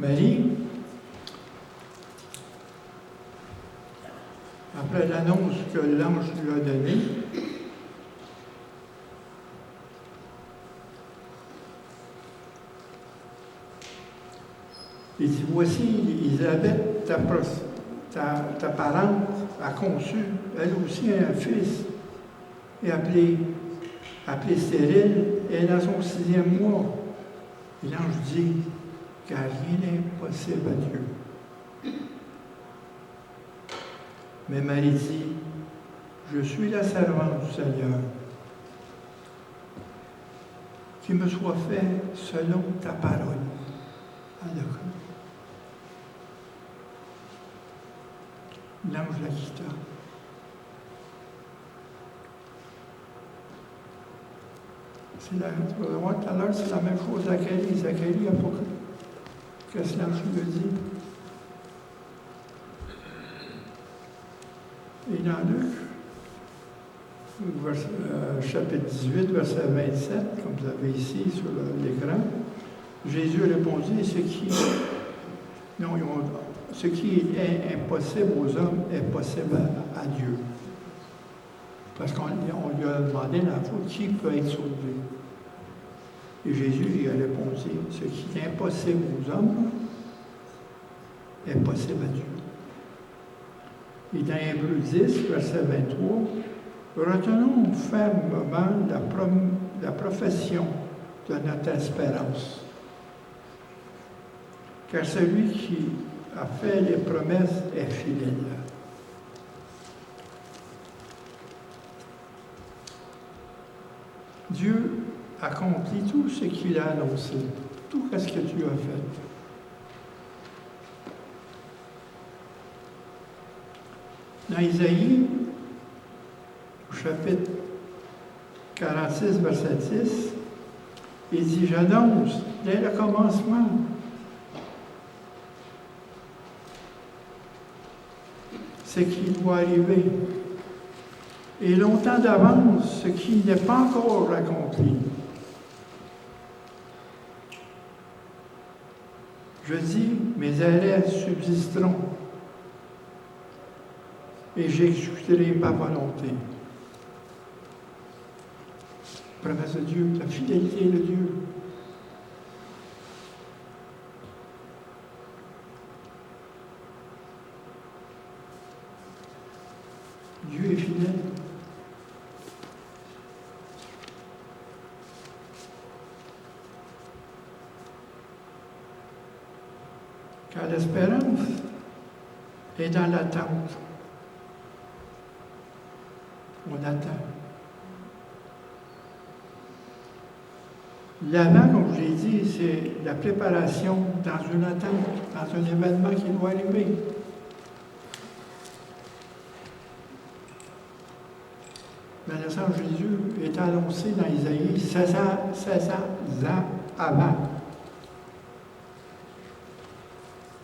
Marie, après l'annonce que l'ange lui a donnée, il dit, voici, Élisabeth, ta parente, a conçu, elle aussi, un fils, et appelé stérile, et elle est dans son 6e mois. Et l'ange dit, car rien n'est impossible à Dieu. Mais Marie dit, je suis la servante du Seigneur. Qu'il me soit fait selon ta parole. Alors, l'ange la quitta. Tu vas voir tout à l'heure, c'est la même chose à Zacharie. Zacharie n'a pas cru. Qu'est-ce que l'ange lui dit? Et dans Luc, chapitre 18, verset 27, comme vous avez ici sur l'écran, Jésus répondit, ce qui est impossible aux hommes est possible à Dieu. Parce qu'on lui a demandé dans la foi qui peut être sauvé. Et Jésus lui a répondu, ce qui est impossible aux hommes est possible à Dieu. Et dans Hébreux 10, verset 23, retenons fermement la profession de notre espérance. Car celui qui a fait les promesses est fidèle. Dieu accomplit tout ce qu'il a annoncé, tout ce que tu as fait. Dans Isaïe, au chapitre 46, verset 10, il dit, j'annonce dès le commencement ce qui doit arriver, et longtemps d'avance ce qui n'est pas encore accompli. Je dis, mes arrêts subsisteront, et j'exécuterai ma volonté. Promesse de Dieu, la fidélité de Dieu. Dieu est fidèle. Car l'espérance est dans l'attente. On attend. L'avant, comme je l'ai dit, c'est la préparation dans une attente, dans un événement qui doit arriver. La naissance de Jésus est annoncée dans Isaïe 1600 ans avant.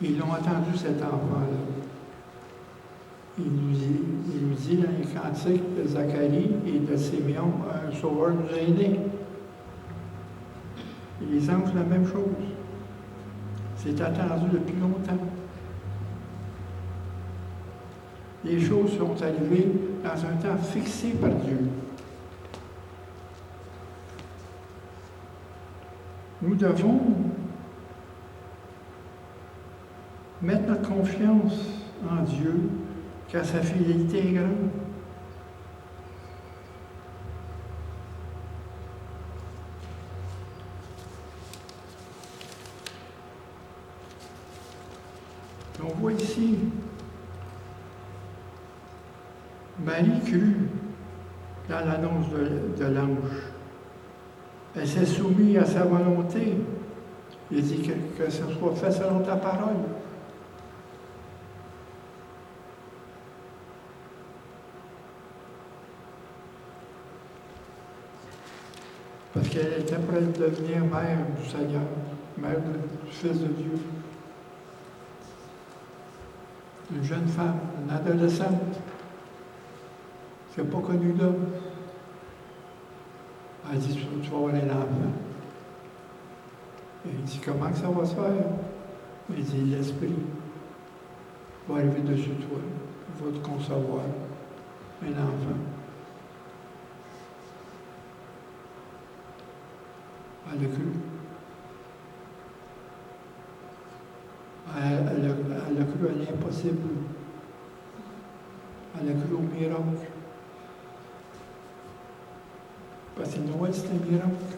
Ils l'ont entendu, cet enfant-là. Il nous dit dans les cantiques de Zacharie et de Siméon, un sauveur nous a aidés. Et les anges, la même chose. C'est attendu depuis longtemps. Les choses sont arrivées dans un temps fixé par Dieu. Nous devons mettre notre confiance en Dieu, car sa fidélité est grande. On voit ici Marie crut dans l'annonce de l'ange. Elle s'est soumise à sa volonté. Il dit que ce soit fait selon ta parole. Parce qu'elle était prête de devenir mère du Seigneur, mère du Fils de Dieu. Une jeune femme, une adolescente, qui n'a pas connu d'homme. Elle dit, tu vas avoir un enfant. Et il dit, comment que ça va se faire? Il dit, l'Esprit va arriver dessus de toi, va te concevoir un enfant. Elle a cru. Elle a cru à l'impossible. Elle a cru au miracle. Parce que Noël, c'est un miracle.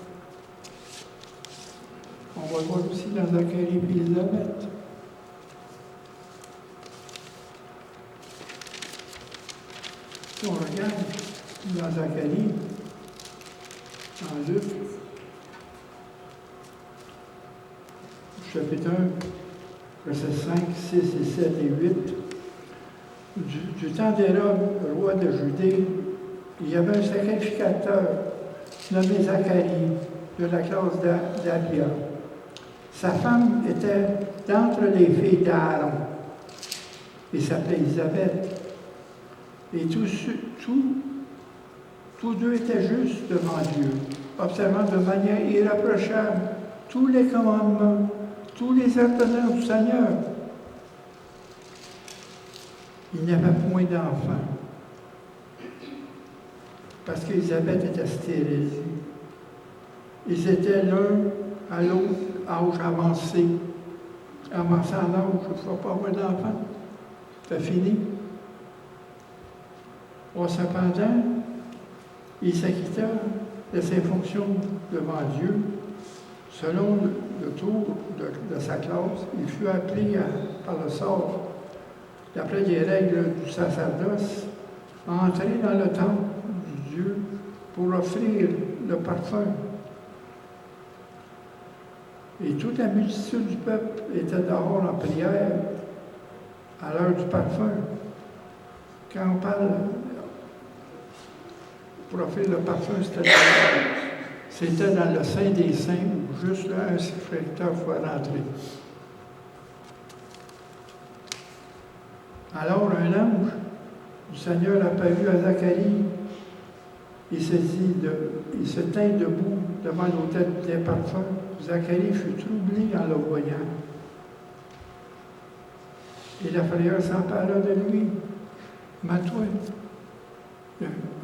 On va le voir aussi dans Zacharie et Élisabeth. Si on regarde dans Zacharie, en Luc, chapitre 1, versets 5, 6 et 7 et 8, du temps d'Hérode, roi de Judée, il y avait un sacrificateur nommé Zacharie, de la classe d'Abia. Sa femme était d'entre les filles d'Aaron, et s'appelait Élisabeth. Et tous deux étaient justes devant Dieu, observant de manière irréprochable tous les commandements, tous les ordonnances du Seigneur. Il n'y avait point d'enfant, parce qu'Élisabeth était stérile. Ils étaient l'un à l'autre, âge avancé. Avancé en âge, il ne faut pas avoir d'enfant. C'est fini. Cependant, il s'acquitta de ses fonctions devant Dieu. Selon le tour de sa classe, il fut appelé par le sort, d'après les règles du sacerdoce, à entrer dans le temple de Dieu pour offrir le parfum. Et toute la multitude du peuple était dehors en prière à l'heure du parfum. Quand on parle pour offrir le parfum, c'était dans le Saint des Saints, où juste là, un sacrificateur pouvait rentrer. Alors un ange du Seigneur apparut à Zacharie. Il se tint debout devant l'autel des parfums. Zacharie fut troublé en le voyant. Et la frayeur s'empara de lui. Mais toi,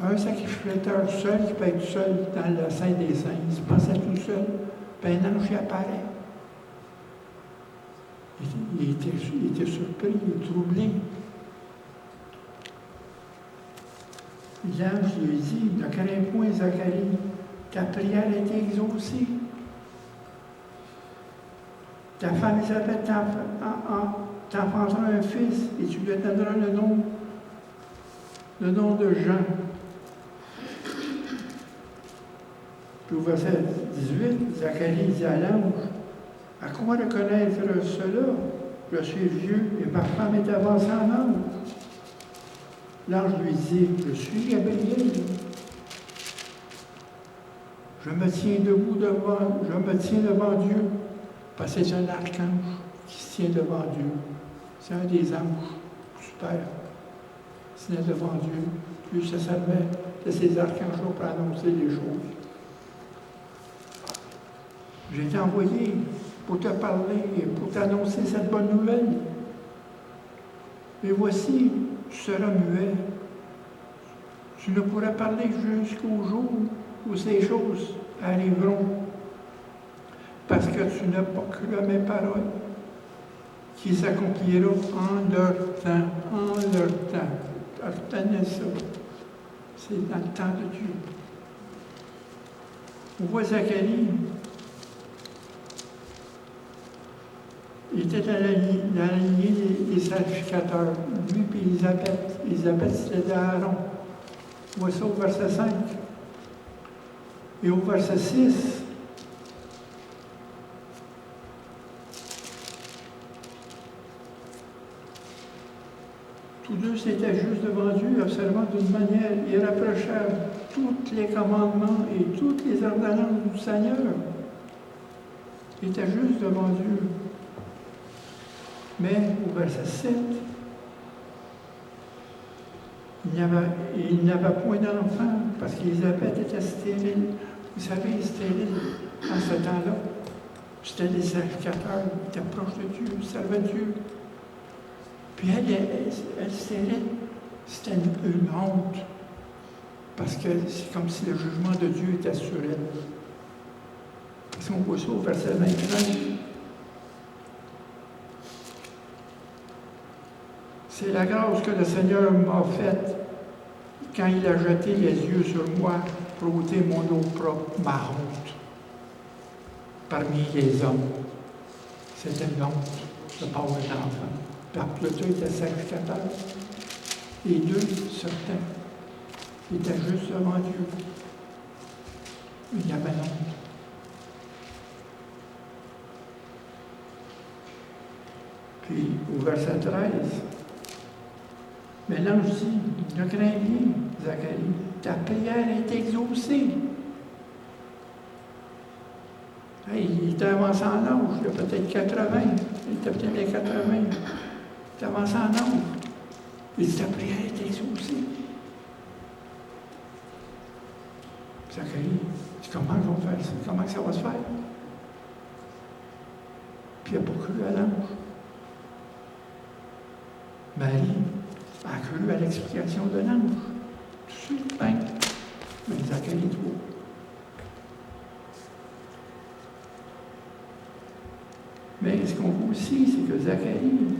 un sacrificateur seul qui peut être seul dans le Saint des Saints, il se pensait tout seul, puis un ange y apparaît. Il était surpris, il était troublé. L'ange lui dit, ne crains point, Zacharie, ta prière a été exaucée. Ta femme Élisabeth t'enfantera un fils et tu lui donneras le nom de Jean. Puis au verset 18, Zacharie dit à l'ange, à quoi reconnaître cela? Je suis vieux et ma femme est avancée en âge. L'ange lui dit, je suis Gabriel. Je me tiens devant Dieu, parce que c'est un archange qui se tient devant Dieu. C'est un des anges super. Il se tient devant Dieu. Dieu se servait de ces archanges pour annoncer les choses. J'ai été envoyé pour te parler et pour t'annoncer cette bonne nouvelle. Et voici, tu seras muet. Tu ne pourras parler jusqu'au jour où ces choses arriveront, parce que tu n'as pas cru à mes paroles, qui s'accompliront en leur temps, Retenez ça. C'est dans le temps de Dieu. On voit Zacharie. Il était dans la lignée des sacrificateurs. Lui et Élisabeth. Élisabeth, c'était d'Aaron. On voit ça au verset 5. Et au verset 6, tous deux s'étaient juste devant Dieu, observant d'une manière irréprochable tous les commandements et toutes les ordonnances du Seigneur. Ils étaient juste devant Dieu. Mais au verset 7, il n'y avait point d'enfant parce qu'Élisabeth était stérile. Vous savez, stérile, en ce temps-là, C'était des sacrificateurs, ils étaient proches de Dieu, ils servaient Dieu. Puis elle serrait. C'était une honte. Parce que c'est comme si le jugement de Dieu était sur elle. Si on voit ça au verset 29, c'est la grâce que le Seigneur m'a faite quand il a jeté les yeux sur moi pour ôter mon opprobre, ma honte, parmi les hommes. C'était une honte de ne pas avoir d'enfant. Puis était sacrificateur. Les deux sortaient. Ils étaient juste devant Dieu. Il y avait honte. Puis, au verset 13, mais l'ange dit, ne crains rien, Zacharie, ta prière est exaucée. Hey, il était avancé en âge, il a peut-être 80, il était peut-être à 80, il était avancé en âge. Il dit, ta prière est exaucée. Zacharie, comment ils vont faire ça? Comment ça va se faire? Puis il n'a pas cru à l'ange. Marie a cru à l'explication de l'ange. Tout de suite, ben, mais Zacharie trop. Mais ce qu'on voit aussi, c'est que Zacharie,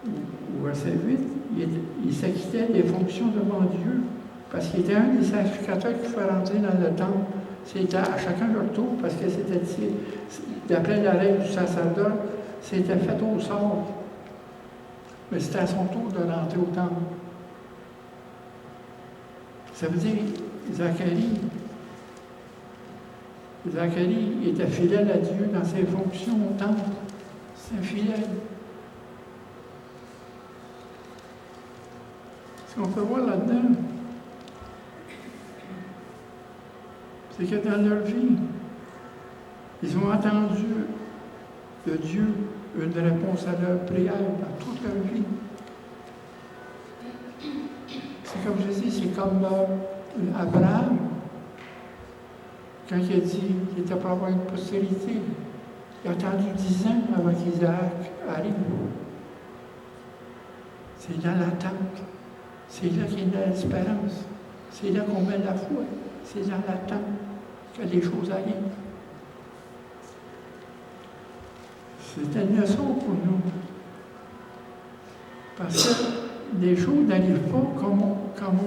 au verset 8, il s'acquittait des fonctions devant Dieu, parce qu'il était un des sacrificateurs qui pouvait rentrer dans le temple. C'était à chacun leur tour, parce que c'était, d'après la règle du sacerdoce, c'était fait au sort. Mais c'était à son tour de rentrer au temple. Ça veut dire, Zacharie était fidèle à Dieu dans ses fonctions au temple. C'est fidèle. Ce qu'on peut voir là-dedans, c'est que dans leur vie, ils ont attendu de Dieu une réponse à leur prière dans toute leur vie. C'est comme je dis, c'est comme Abraham, quand il a dit qu'il était pour avoir une postérité. Il a attendu 10 ans avant qu'Isaac arrive. C'est dans l'attente. C'est là qu'il y a l'espérance. C'est là qu'on met la foi. C'est dans l'attente que les choses arrivent. C'est une leçon pour nous. Parce que les choses n'arrivent pas comme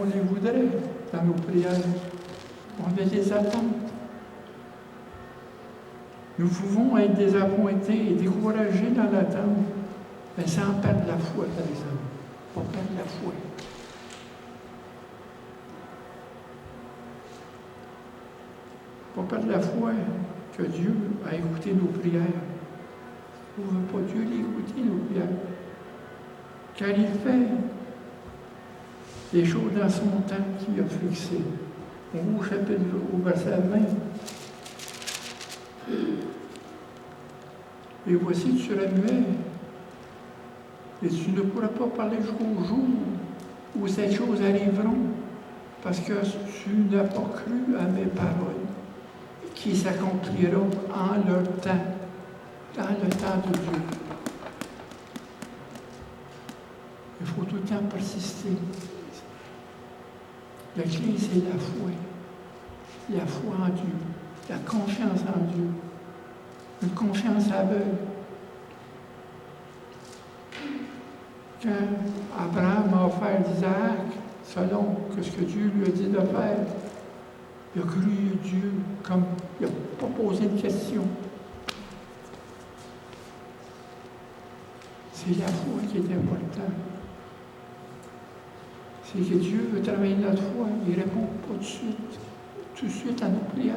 on les voudrait dans nos prières. On a des attentes. Nous pouvons être désappointés et découragés dans l'attente, mais sans perdre la foi, par exemple. Pas perdre la foi. Pas perdre la foi que Dieu a écouté nos prières. On ne veut pas Dieu l'écouter, nos prières. Car il fait les choses dans son temps qu'il a fixé. On voit au chapitre, au verset 20. Et voici, tu seras muet, et tu ne pourras pas parler jusqu'au jour où ces choses arriveront, parce que tu n'as pas cru à mes paroles, qui s'accompliront en leur temps, dans le temps de Dieu. Il faut tout le temps persister. La clé, c'est la foi. La foi en Dieu, la confiance en Dieu. Une confiance aveugle. Quand Abraham a offert d'Isaac, selon ce que Dieu lui a dit de faire, il a cru Dieu comme il n'a pas posé de question. C'est la foi qui est importante. C'est que Dieu veut travailler notre foi. Il ne répond pas tout de suite à nos prières.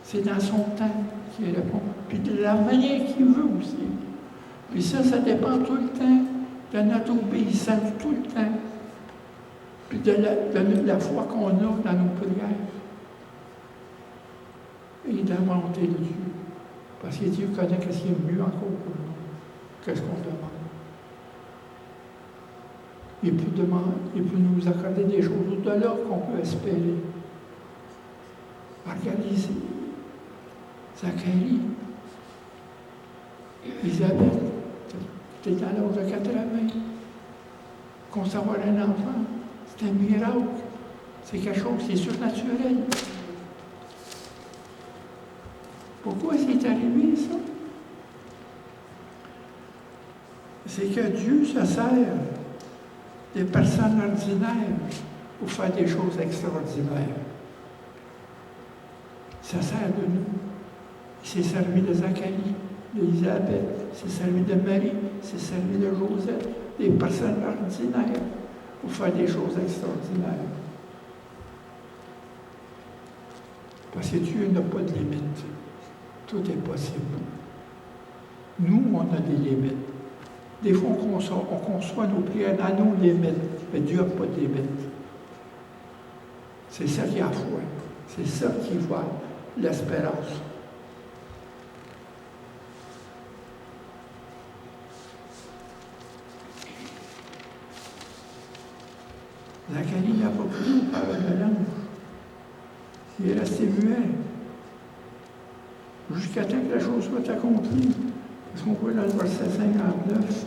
C'est dans son temps qu'il répond. Puis de la manière qu'il veut aussi. Puis ça dépend tout le temps de notre obéissance, tout le temps. Puis de la foi qu'on a dans nos prières. Et de la volonté de Dieu. Parce que Dieu connaît ce qui est mieux encore pour nous que ce qu'on demande. Il peut nous accorder des choses au-delà qu'on peut espérer. Regardez ici. Zacharie, Élisabeth, tu es à l'âge de 80. Concevoir un enfant, c'est un miracle. C'est quelque chose qui est surnaturel. Pourquoi c'est arrivé, ça? C'est que Dieu se sert des personnes ordinaires pour faire des choses extraordinaires. Il se sert de nous. Il s'est servi de Zacharie, d'Élisabeth, il s'est servi de Marie, il s'est servi de Joseph, des personnes ordinaires pour faire des choses extraordinaires. Parce que Dieu n'a pas de limite. Tout est possible. Nous, on a des limites. Des fois, on conçoit nos prières à nos limites, mais Dieu n'a pas de limites. C'est ça qui a foi. C'est ça qui voit l'espérance. Zacharie n'a pas pu nous parler de l'ange. Il est resté muet. Jusqu'à temps que la chose soit accomplie. Parce qu'on voit dans le verset 59.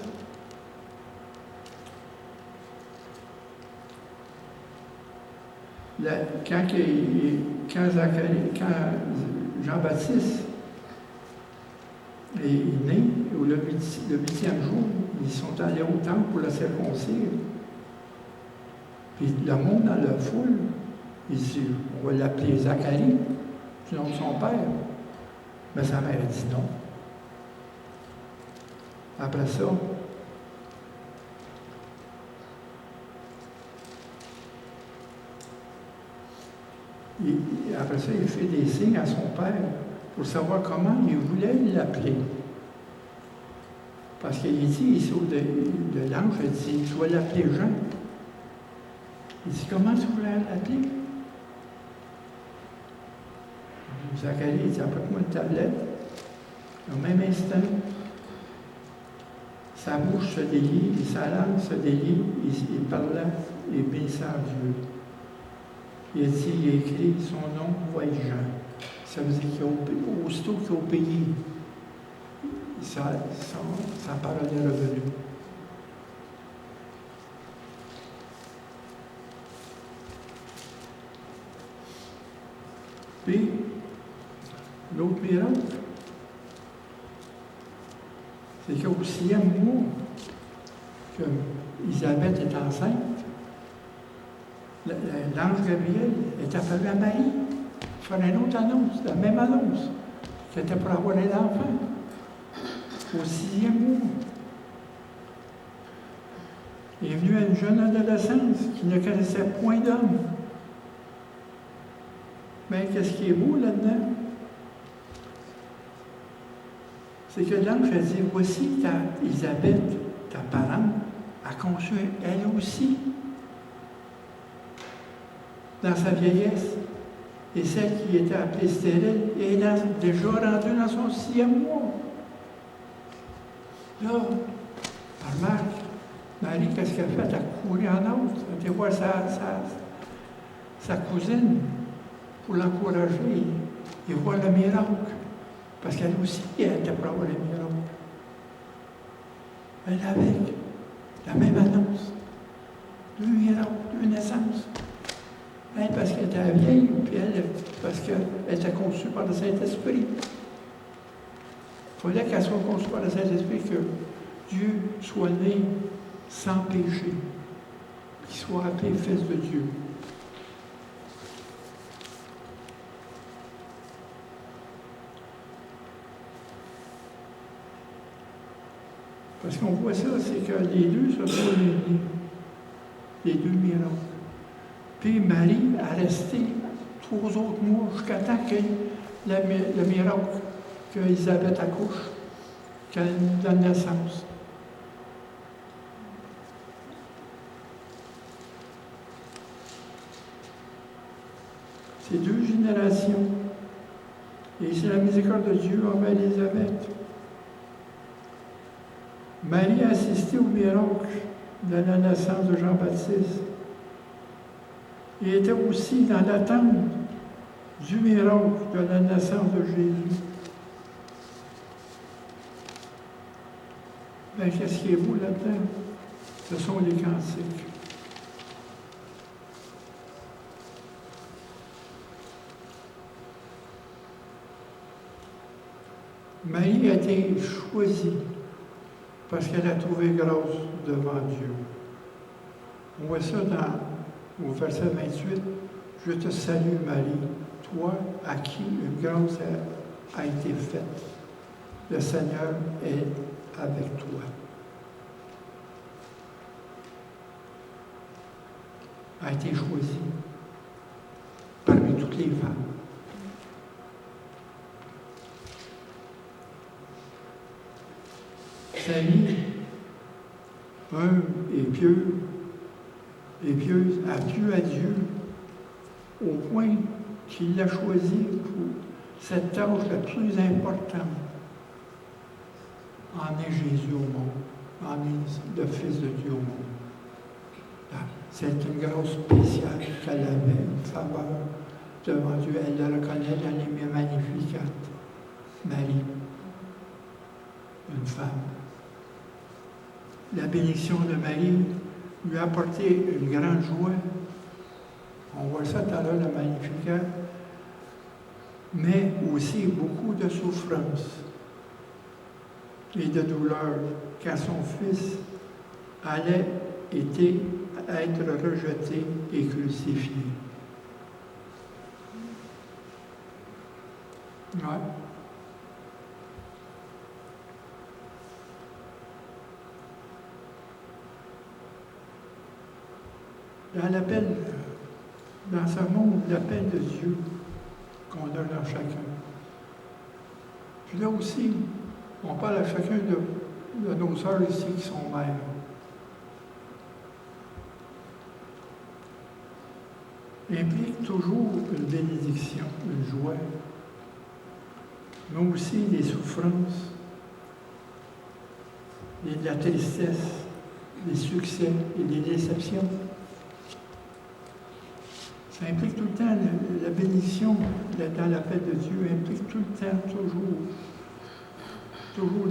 Quand Jean-Baptiste est né, le 8e jour, ils sont allés au temple pour le circoncire. Puis le monde dans la foule, il dit, on va l'appeler Zacharie, du nom de son père. Mais sa mère a dit non. Après ça, il fait des signes à son père pour savoir comment il voulait l'appeler. Parce qu'il dit, ici, de l'ange, il dit, tu vas l'appeler Jean. Il dit, comment tu voulais l'appeler? Zacharie dit, apporte-moi une tablette. Au même instant, sa bouche se délie et sa langue se délie. Il parlait et bénissait Dieu. Il dit, il a écrit, son nom va être Jean. Ça veut dire qu'aussitôt qu'il a obéi, sa parole est revenue. Puis, l'autre miracle, c'est qu'au 6e mois, que Élisabeth est enceinte, l'ange Gabriel est apparu à Marie pour faire une autre annonce, la même annonce, qui était pour avoir un enfant. Au 6e mois. Il est venu à une jeune adolescence qui ne connaissait point d'homme. Mais qu'est-ce qui est beau là-dedans? C'est que l'ange a dit, voici Élisabeth, ta parente, a conçu elle aussi, dans sa vieillesse, et celle qui était appelée stérile est déjà rendue dans son 6e mois. Là, remarque, Marie, qu'est-ce qu'elle fait? Elle a couru en autre. Elle était voir sa cousine pour l'encourager et voir le miracle. Parce qu'elle aussi, elle était pour avoir le miracle. Elle avait la même annonce. 2 miracles, 2 naissances. Elle, parce qu'elle était vieille, puis elle, parce qu'elle était conçue par le Saint-Esprit. Il fallait qu'elle soit conçue par le Saint-Esprit, que Dieu soit né sans péché, qu'il soit appelé Fils de Dieu. Parce qu'on voit ça, c'est que les deux se sont unis, les 2 miracles. Puis Marie a resté 3 autres mois jusqu'à temps qu'il y ait le miracle qu'Élisabeth accouche, qu'elle donne naissance. C'est 2 générations. Et c'est la miséricorde de Dieu envers Élisabeth. Marie a assisté au miracle de la naissance de Jean-Baptiste. Il était aussi dans l'attente du miracle de la naissance de Jésus. Mais qu'est-ce qui est beau là-dedans? Ce sont les cantiques. Marie a été choisie parce qu'elle a trouvé grâce devant Dieu. On voit ça au verset 28. Je te salue Marie, toi à qui une grâce a été faite. Le Seigneur est avec toi. A été choisie parmi toutes les femmes. Sa vie, humble et pieuse, a plu à Dieu au point qu'il l'a choisi pour cette tâche la plus importante. Emmener Jésus au monde, emmener le Fils de Dieu au monde. C'est une grâce spéciale qu'elle avait, une faveur devant Dieu. Elle le reconnaît dans les Magnificat. Marie, une femme. La bénédiction de Marie lui a apporté une grande joie. On voit ça tout à l'heure, le Magnificat, mais aussi beaucoup de souffrance et de douleur, car son fils allait être rejeté et crucifié. Ouais. Dans l'appel, dans ce monde, l'appel de Dieu qu'on donne à chacun. Puis là aussi, on parle à chacun de nos sœurs ici qui sont mères. Implique toujours une bénédiction, une joie, mais aussi des souffrances, et de la tristesse, des succès et des déceptions. Ça implique tout le temps, la bénédiction dans l'appel de Dieu implique tout le temps, toujours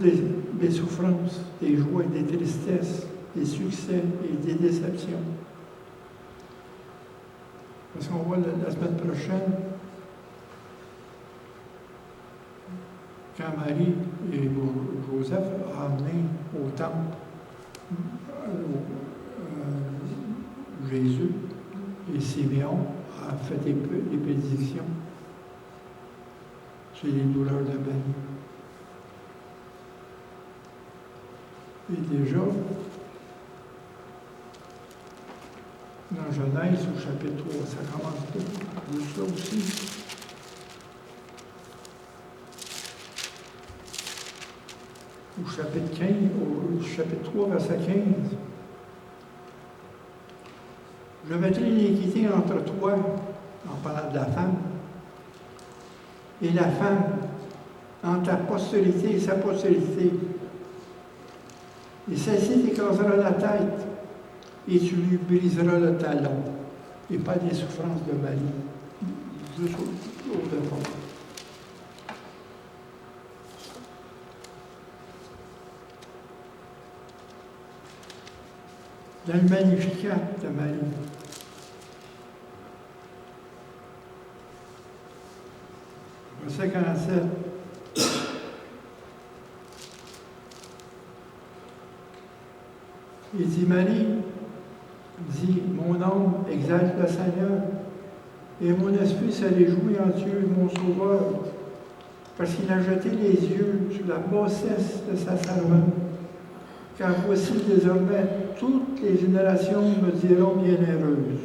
des souffrances, des joies, des tristesses, des succès et des déceptions. Parce qu'on voit la semaine prochaine, quand Marie et Joseph ont amené au temple Jésus, et Siméon a fait des bénédictions sur les douleurs de Marie. Et déjà, dans Genèse, au chapitre 3, ça commence tout ça aussi. Au chapitre 15, au chapitre 3, verset 15. Je mettrai l'iniquité entre toi, en parlant de la femme, et la femme, entre ta postérité et sa postérité. Et celle-ci t'écrasera la tête, et tu lui briseras le talon. Et pas des souffrances de Marie. Juste au devant. Dans le Magnificat de Marie. Verset 47. Il dit, Marie, dit, mon âme exalte le Seigneur, et mon esprit se réjouit en Dieu, mon Sauveur, parce qu'il a jeté les yeux sur la bassesse de sa servante. Car voici désormais, toutes les générations me diront bienheureuse.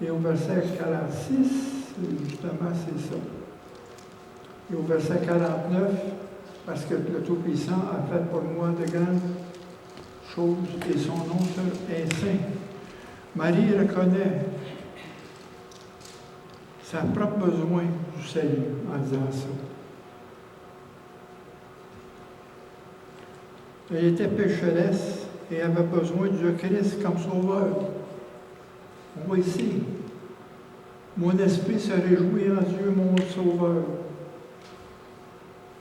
Et au verset 46, justement, c'est ça. Et au verset 49, parce que le Tout-Puissant a fait pour moi de grandes choses et son nom est saint. Marie reconnaît sa propre besoin du salut en disant ça. Elle était pécheresse et avait besoin du Christ comme sauveur. On voit ici. Mon esprit se réjouit en Dieu, mon sauveur,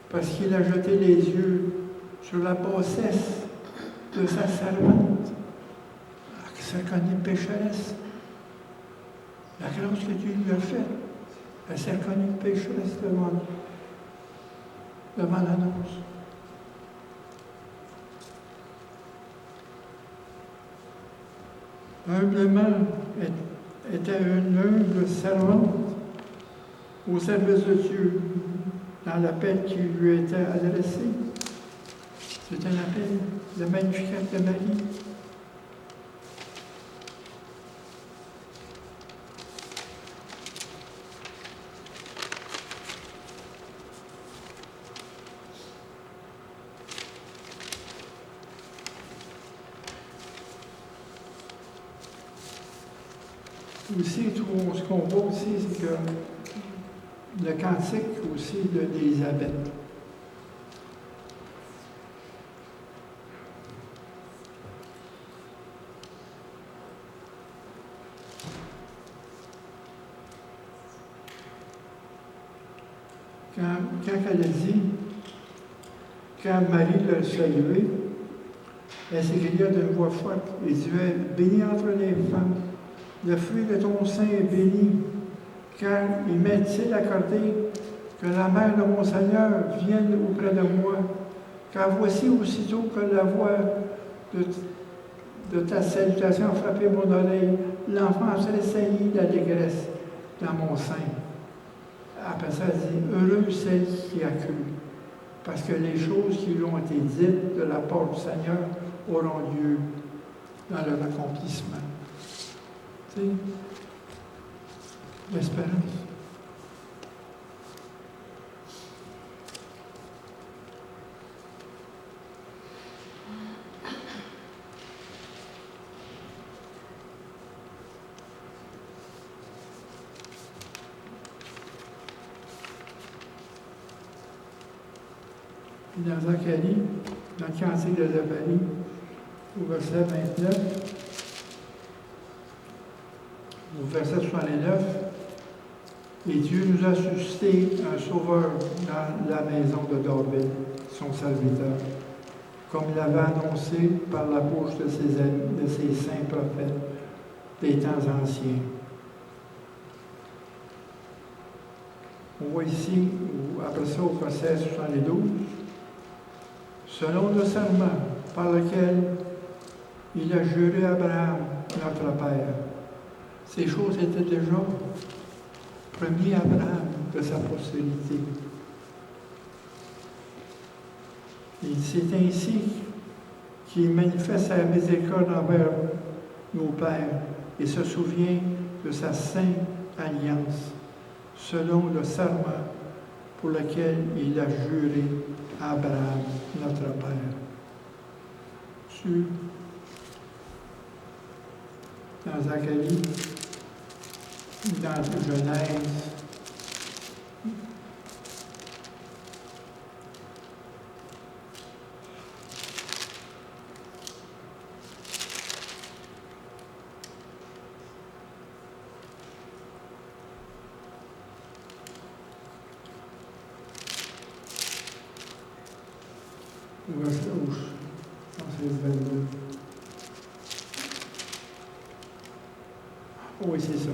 parce qu'il a jeté les yeux sur la bassesse de sa servante, qui s'est reconnue pécheresse. La grâce que Dieu lui a faite, elle s'est reconnue pécheresse devant l'annonce. Humblement était une humble servante au service de Dieu dans l'appel qui lui était adressé. C'est un appel de Magnificat de Marie. Aussi, ce qu'on voit aussi, c'est que le cantique aussi d'Élisabeth. Quand elle a dit, quand Marie l'a salué, elle s'écria d'une voix forte et dit, bénie entre les femmes, le fruit de ton sein est béni, car il m'est accordé que la mère de mon Seigneur vienne auprès de moi, car voici aussitôt que la voix de ta salutation a frappé mon oreille, l'enfant tressaillit d'allégresse dans mon sein. Après ça, elle dit, heureuse celle qui a cru, parce que les choses qui lui ont été dites de la part du Seigneur auront lieu dans leur accomplissement. Tu sais, l'espérance. Dans Zacharie, dans le cantique de Zacharie, au verset 29, au verset 69, et Dieu nous a suscité un sauveur dans la maison de David, son serviteur, comme il l'avait annoncé par la bouche de ses saints prophètes des temps anciens. On voit ici, après ça, au verset 72, selon le serment par lequel il a juré à Abraham, notre père. Ces choses étaient déjà promis à Abraham de sa postérité. Et c'est ainsi qu'il manifeste sa miséricorde envers nos pères et se souvient de sa sainte alliance, selon le serment pour lequel il a juré à Abraham, notre père. Dans Zacharie, dans Genèse, au verset où je pense que c'est 22. Oui, c'est ça.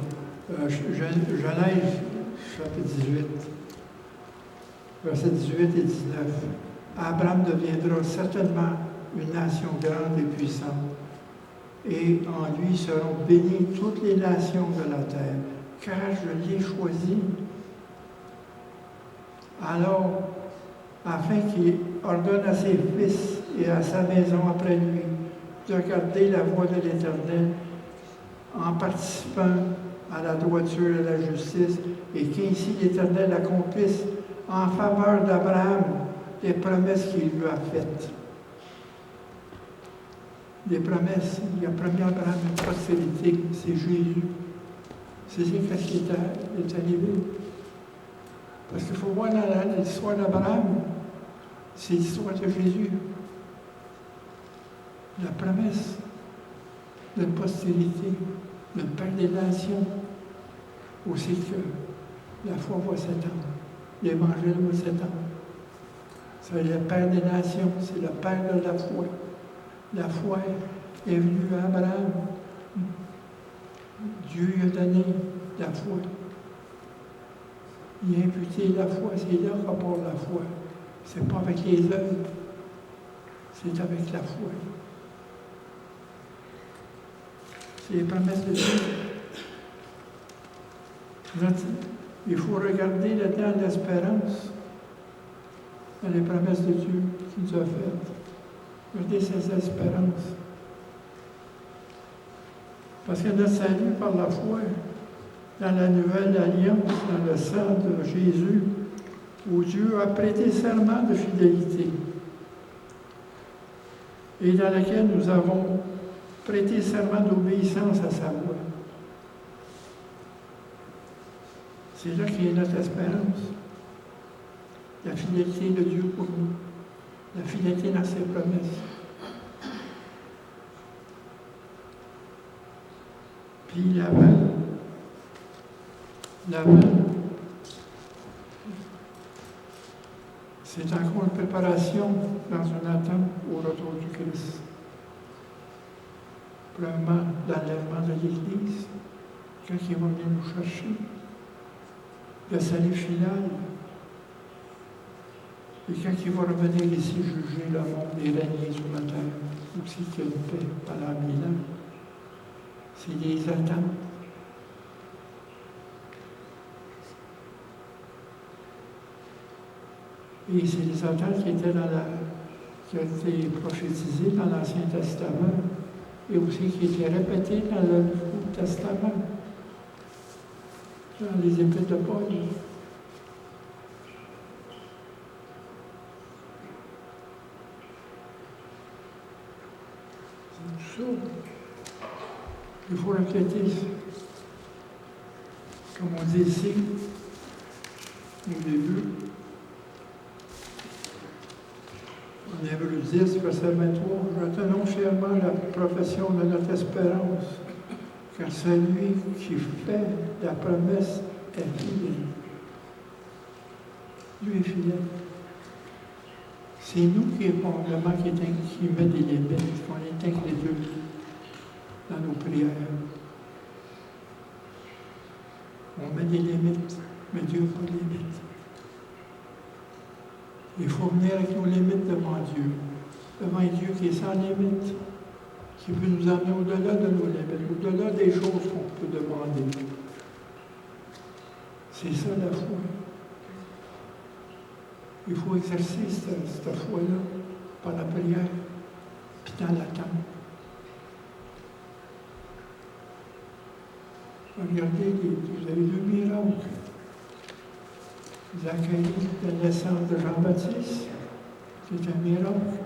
Genèse, chapitre 18, versets 18 et 19. Abraham deviendra certainement une nation grande et puissante, et en lui seront bénies toutes les nations de la terre, car je l'ai choisi. Alors, afin qu'il ordonne à ses fils et à sa maison après lui de garder la voie de l'Éternel, en participant à la droiture et à la justice, et qu'ainsi l'Éternel accomplisse en faveur d'Abraham les promesses qu'il lui a faites. Les promesses, il a promis à Abraham une postérité, c'est Jésus. C'est ce qui est arrivé. Parce qu'il faut voir dans l'histoire d'Abraham, c'est l'histoire de Jésus. La promesse d'une postérité, d'un Père des nations, aussi que la foi va s'étendre, l'Évangile va s'étendre. C'est le Père des nations, c'est le Père de la foi. La foi est venue à Abraham. Dieu lui a donné la foi. Il a imputé la foi, c'est là qu'on parle la foi. C'est pas avec les œuvres, c'est avec la foi. C'est les promesses de Dieu. Il faut regarder là-dedans l'espérance dans les promesses de Dieu qu'il nous a faites. Regardez ces espérances. Parce que notre salut par la foi, dans la nouvelle alliance, dans le sang de Jésus, où Dieu a prêté serment de fidélité et dans laquelle nous avons prêté serment d'obéissance à sa voix. C'est là qu'il y a notre espérance. La fidélité de Dieu pour nous. La fidélité dans ses promesses. Puis l'avant, c'est encore une préparation dans une attente au retour du Christ. Premièrement, l'enlèvement de l'Église, quand il va venir nous chercher. Le salut final. Et quand il va revenir ici juger le monde et régner sur la terre, aussi qu'il y a une paix pendant 1000 ans. C'est des attentes. Et c'est des attentes qui étaient qui ont été prophétisées dans l'Ancien Testament et aussi qui étaient répétées dans le Nouveau Testament, dans les épîtres de Paul. C'est tout ça. Il faut répéter, comme on dit ici, au début, en Hébreux 10, verset 23, retenons fièrement la profession de notre espérance, car celui qui fait la promesse est fidèle. Lui est fidèle. C'est nous qui met des limites, qu'on est incrédule dans nos prières. On met des limites, mais Dieu n'a pas de limites. Il faut venir avec nos limites devant Dieu un Dieu qui est sans limite, qui peut nous emmener au-delà de nos limites, au-delà des choses qu'on peut demander. C'est ça la foi. Il faut exercer cette foi-là par la prière, puis dans l'attente. Regardez, vous avez deux miracles. Zacharie, la naissance de Jean-Baptiste, qui est un miracle,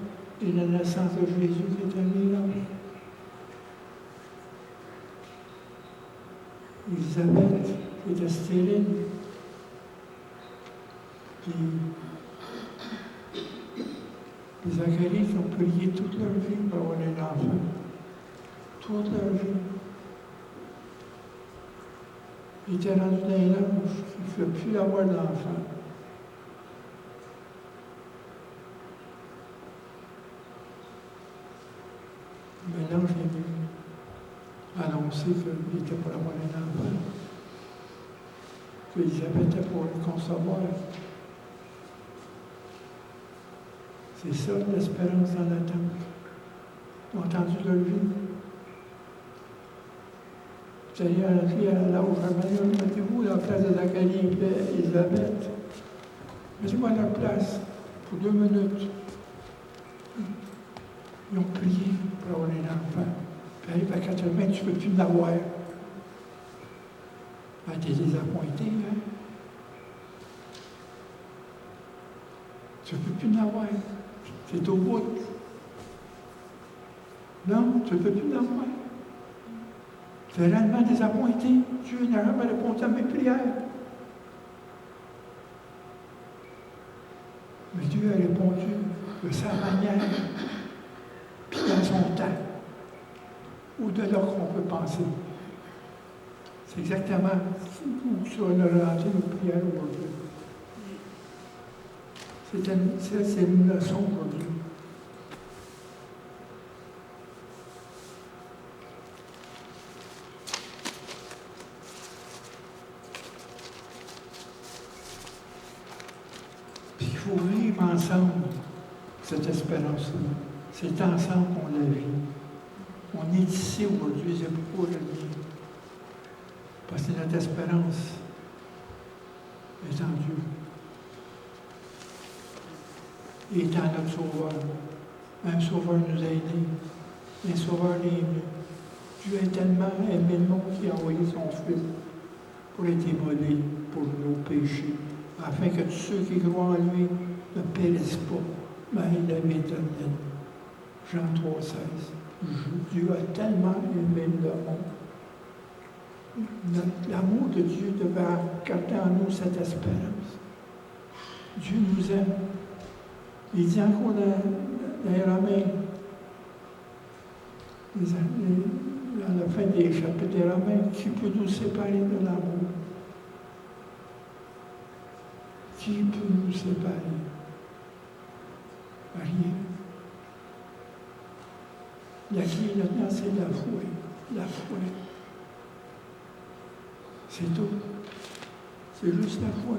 et la naissance de Jésus, qui est un miracle. Élisabeth, qui était stérile, puis les Zacharie qui ont prié toute leur vie pour avoir un enfant. Toute leur vie. Il était rendu dans l'âge qu'il ne peut plus avoir d'enfant. Mais l'ange est venu annoncer qu'il était pour avoir un enfant. Qu'Élisabeth était pour le concevoir. C'est ça l'espérance dans l'attente. Ils ont entendu leur vie. Vous allez à la où mettez-vous à la place de Zacharie et Élisabeth. Mettez-moi à leur place pour 2 minutes. Ils ont prié pour avoir un enfant. Puis arrive à 80, tu ne peux plus l'avoir. Ben, t'es désappointé, hein? Tu ne peux plus l'avoir. C'est au bout. Non, tu ne peux plus l'avoir. Tu es réellement désappointé. Dieu n'a jamais répondu à mes prières. Mais Dieu a répondu de sa manière, puis dans son temps, au-delà qu'on peut penser. C'est exactement où ça a orienté nos prières aujourd'hui. C'est une leçon aujourd'hui. Puis il faut vivre ensemble cette espérance-là. C'est ensemble qu'on la vit. On est ici aujourd'hui, c'est pourquoi je le dis. Parce que notre espérance est en Dieu. Il est en notre Sauveur. Un Sauveur nous a aidés. Un Sauveur est venu. Dieu a tellement aimé le monde qu'il a envoyé son Fils pour être immolé pour nos péchés, afin que tous ceux qui croient en lui ne périssent pas, mais aient la vie éternelle. Jean 3,16. Dieu a tellement aimé le monde. L'amour de Dieu devait garder en nous cette espérance. Dieu nous aime. Il dit encore dans les Romains, à la fin des chapitres des Romains, qui peut nous séparer de l'amour? Qui peut nous séparer? Rien. La clé là-dedans, c'est la foi. La foi. C'est tout. C'est juste la foi.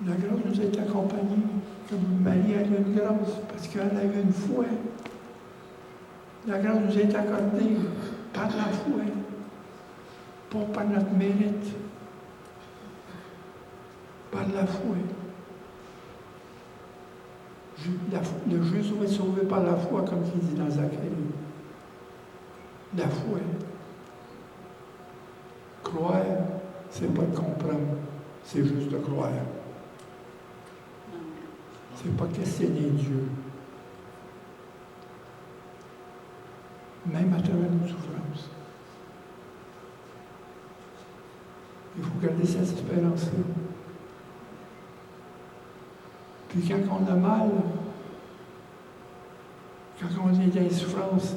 La grâce nous est accompagnée, comme Marie a eu une grâce, parce qu'elle a eu une foi. La grâce nous est accordée par la foi, pas par notre mérite, par la foi. Le juste va être sauvé par la foi, comme il dit dans Zacharie. La foi. Croire, c'est pas de comprendre, c'est juste de croire. C'est pas questionner Dieu. Même à travers nos souffrances. Il faut garder cette espérance-là. Puis quand on a mal, quand on est dans les souffrances,